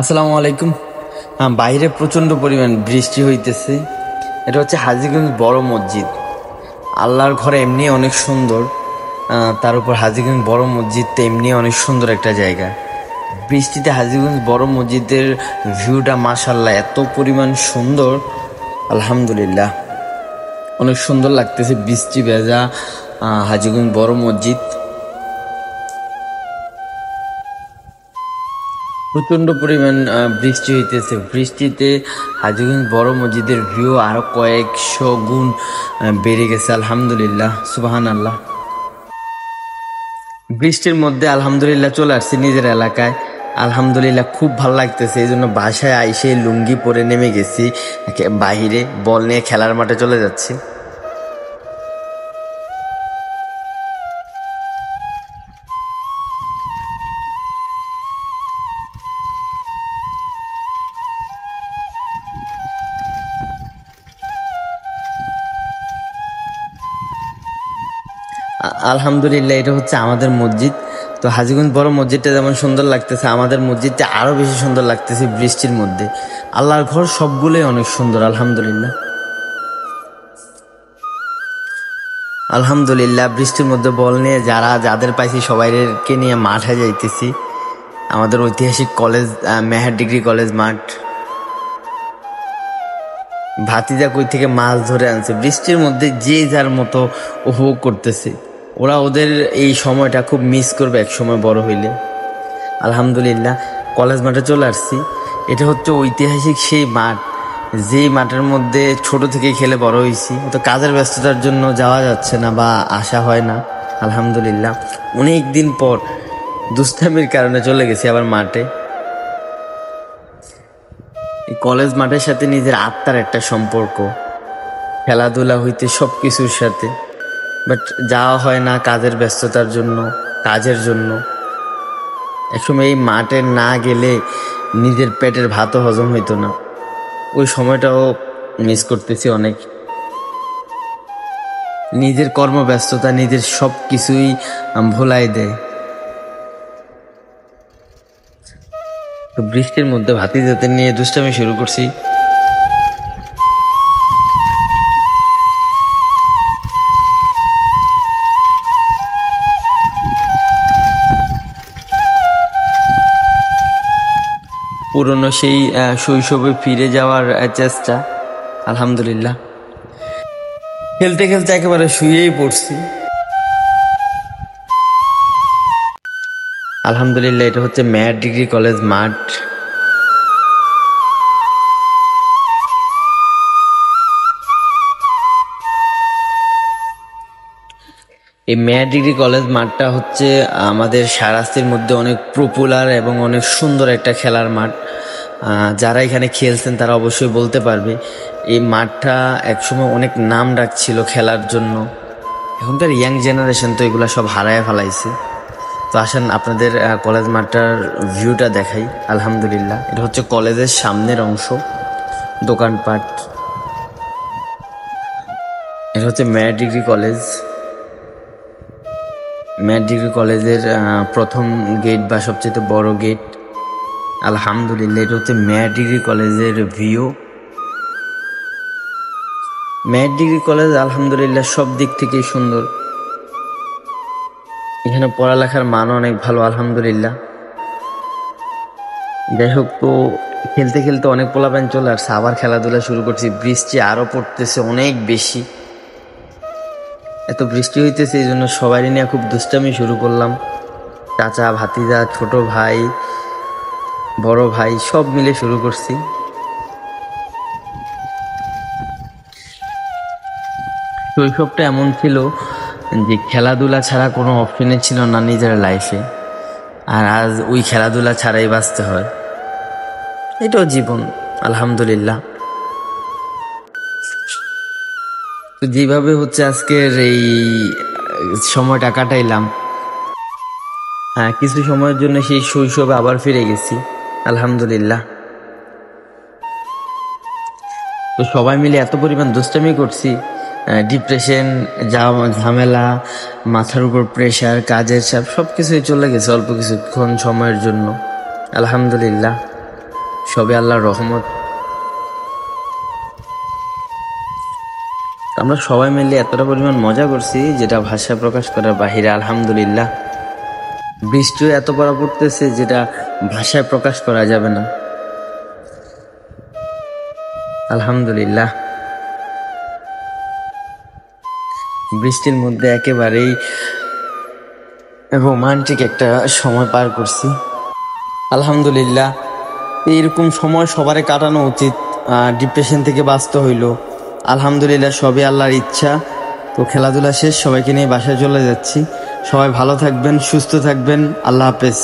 আসসালামু আলাইকুম। বাইরে প্রচণ্ড পরিমাণ বৃষ্টি হইতেছে। এটা হচ্ছে হাজীগঞ্জ বড় মসজিদ। আল্লাহর ঘর এমনি অনেক সুন্দর, তার উপর হাজীগঞ্জ বড় মসজিদটা এমনি অনেক সুন্দর একটা জায়গা। বৃষ্টিতে হাজীগঞ্জ বড় মসজিদের ভিউটা মাশাআল্লাহ এত পরিমাণ সুন্দর, আলহামদুলিল্লাহ অনেক সুন্দর লাগতেছে। বৃষ্টি ভেজা হাজীগঞ্জ বড় মসজিদ, প্রচণ্ড পরিমাণ বৃষ্টি হইতেছে। বৃষ্টিতে হাজীগঞ্জ বড় মসজিদের ভিউ আরো কয়েকশো গুণ বেড়ে গেছে, আলহামদুলিল্লাহ, সুবহান আল্লাহ। বৃষ্টির মধ্যে আলহামদুলিল্লাহ চলে আসছি নিজের এলাকায়, আলহামদুলিল্লাহ খুব ভালো লাগতেছে। এই জন্য বাসায় আইসে লুঙ্গি পরে নেমে গেছি, বাহিরে বল নিয়ে খেলার মাঠে চলে যাচ্ছি। আলহামদুলিল্লাহ, এটা হচ্ছে আমাদের মসজিদ। তো হাজীগঞ্জ বড় মসজিদটা যেমন সুন্দর লাগতেছে, আমাদের মসজিদটা আরো বেশি সুন্দর লাগতেছে বৃষ্টির মধ্যে। আল্লাহর ঘর সবগুলোই অনেক সুন্দর, আলহামদুলিল্লাহ। আলহামদুলিল্লাহ বৃষ্টির মধ্যে বল নিয়ে যাদের পাইছি সবাইকে নিয়ে মাঠে যাইতেছি। আমাদের ঐতিহাসিক কলেজ, মেহের ডিগ্রি কলেজ মাঠ। ভাতিজা কই থেকে মাছ ধরে আনছে, বৃষ্টির মধ্যে যে যার মতো উপভোগ করতেছে। ওরা ওদের এই সময়টা খুব মিস করবে এক সময় বড় হইলে। আলহামদুলিল্লাহ কলেজ মাঠে চলে আসছি। এটা হচ্ছে ঐতিহাসিক সেই মাঠ, যেই মাঠের মধ্যে ছোট থেকে খেলে বড় হয়েছি। তো কাজের ব্যস্ততার জন্য যাওয়া যাচ্ছে না বা আসা হয় না। আলহামদুলিল্লাহ অনেক দিন পর দুষ্টামির কারণে চলে গেছি আবার মাঠে। এই কলেজ মাঠের সাথে নিজের আত্মার একটা সম্পর্ক, খেলাধুলা হইতে সবকিছুর সাথে। বাট যাওয়া হয় না কাজের ব্যস্ততার জন্য, কাজের জন্য। একসময় এই মাঠে না গেলে নিজের পেটের ভাতও হজম হইতো না। ওই সময়টাও মিস করতেছি অনেক। নিজের কর্মব্যস্ততা নিজের সব কিছুই ভোলাই দেয়। তো বৃষ্টির মধ্যে ভাতিজাদের নিয়ে দুষ্টামি শুরু করছি। পুরনো সেই শৈশবে ফিরে যাওয়ার চেষ্টা, আলহামদুলিল্লাহ। খেলতে খেলতে একেবারে শুয়েই পড়ছি। আলহামদুলিল্লাহ এটা হচ্ছে মেহের ডিগ্রি কলেজ মাঠ। এই মেহের ডিগ্রি কলেজ মাঠটা হচ্ছে আমাদের সারাস্তির মধ্যে অনেক পপুলার এবং অনেক সুন্দর একটা খেলার মাঠ। যারা এখানে খেলছেন তারা অবশ্যই বলতে পারবে। এই মাঠটা একসময় অনেক নাম ডাকছিল খেলার জন্য। এখনকার ইয়াং জেনারেশন তো এগুলা সব হারায় ফেলাইছে। তো আসেন আপনাদের কলেজ মাঠটার ভিউটা দেখাই। আলহামদুলিল্লাহ এটা হচ্ছে কলেজের সামনের অংশ, দোকানপাট। এটা হচ্ছে Meher degree college. Meher degree কলেজের প্রথম গেট বা সবচেয়ে বড় গেট। আলহামদুলিল্লাহ এটা হচ্ছে মেহের ডিগ্রি কলেজের ভিউ। মেহের ডিগ্রি কলেজ আলহামদুলিল্লাহ সব দিক থেকেই সুন্দর। এখানে পড়ালেখার মান অনেক ভালো, আলহামদুলিল্লাহ। যাই হোক, তো খেলতে খেলতে অনেক পোলাপান চলে আসছে, আবার খেলাধুলা শুরু করছি। বৃষ্টি আরো পড়তেছে অনেক বেশি। এত বৃষ্টি হইতেছে এই জন্য সবাই নিয়ে খুব দুষ্টামি শুরু করলাম। চাচা, ভাতিজা, ছোট ভাই, বড় ভাই সব মিলে শুরু করছি। শৈশবটা এমন ছিল যে খেলাধুলা ছাড়া কোনো অপশনই ছিল না নিজের লাইফে। আর আজ ওই খেলাধুলা ছাড়াই বাঁচতে হয়। এটাও জীবন, আলহামদুলিল্লাহ। তো যেভাবে হচ্ছে আজকের এই সময়টা কাটাইলাম, কিছু সময়ের জন্য সেই শৈশবে আবার ফিরে গেছি, আলহামদুলিল্লাহ। তো সবাই মিলে এত পরিমাণ দুষ্টামি করছি, ডিপ্রেশন, ঝামেলা, মাথার উপর প্রেশার, কাজের চাপ সবকিছুই চলে গেছে অল্প কিছুক্ষণ সময়ের জন্য, আলহামদুলিল্লাহ। সবই আল্লাহর রহমত। আমরা সবাই মিলে এতটা পরিমাণ মজা করছি যেটা ভাষায় প্রকাশ করার বাহিরে। আলহামদুলিল্লাহ, বৃষ্টিও এত পড়া পড়তেছে যেটা ভাষায় প্রকাশ করা যাবে না। আলহামদুলিল্লাহ, বৃষ্টির মধ্যে একেবারেই রোমান্টিক একটা সময় পার করছি। আলহামদুলিল্লাহ, এইরকম সময় সবারই কাটানো উচিত। ডিপ্রেশন থেকে বাঁচতে হইল। আলহামদুলিল্লাহ, সবই আল্লাহর ইচ্ছা। তো খেলাধুলা শেষ, সবাইকে নিয়ে বাসায় চলে যাচ্ছি। সবাই ভালো থাকবেন, সুস্থ থাকবেন। আল্লাহ হাফেজ।